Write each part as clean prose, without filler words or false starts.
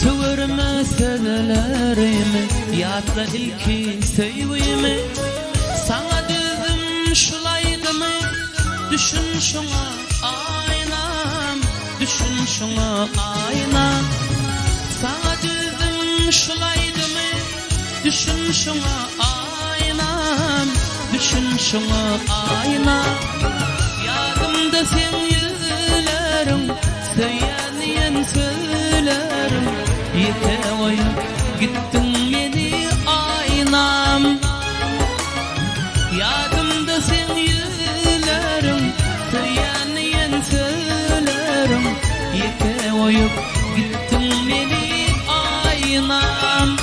Tüvürme sözlerimi yatla ilki söyleyimi. Sana düzüm şulaydı mı? Düşün şuna aynam, düşün şuna aynam. Sana düzüm şulaydı mı? Düşün şuna aynam, düşün şuna aynam. Yadımda sen yüzlerim, söyleyen söylerim. Yetevoyup gittin beni aynam. Yadımda sen yüzlerim, söyleyen söylerim. Yetevoyup gittin beni aynam.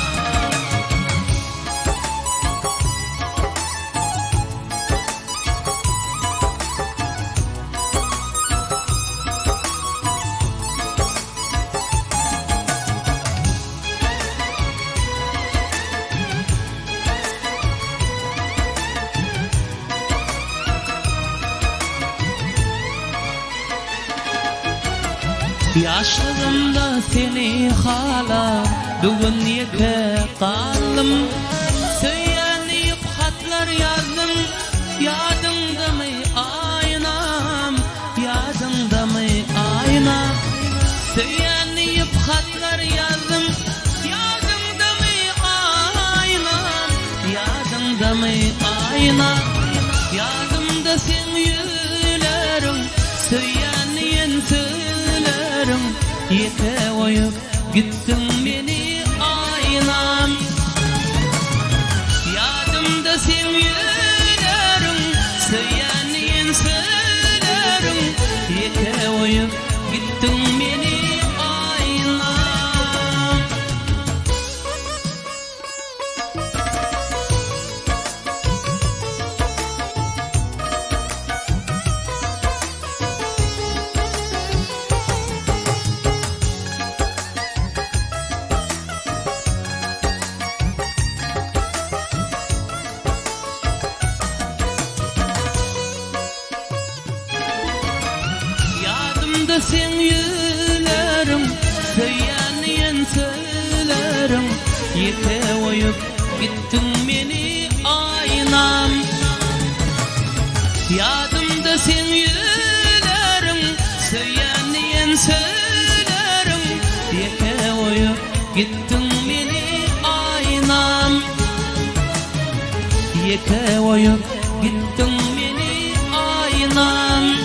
Yaşlığımda seni hala bugün yeke kaldım. Söylenip hatlar yazdım, yadımda mı aynam, yadımda mı aynam. Söylenip hatlar yazdım, yadımda mı aynam, yadımda mı aynam. Yadımda sen yüzlerim, söyleyen söylerim. Yetevoyup gittin beni aynam. Yadımda sen yüzlerim, söyleyen söylerim. Yetevoyup gittin beni aynam. Sen yüzlerim, söyleyen söylerim. Yetevoyup gittin beni aynam. Yadımda sen yüzlerim, söyleyen söylerim. Yetevoyup gittin beni aynam. Yetevoyup gittin beni aynam.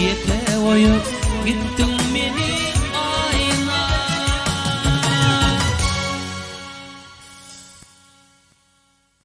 Yetevoyup gittin beni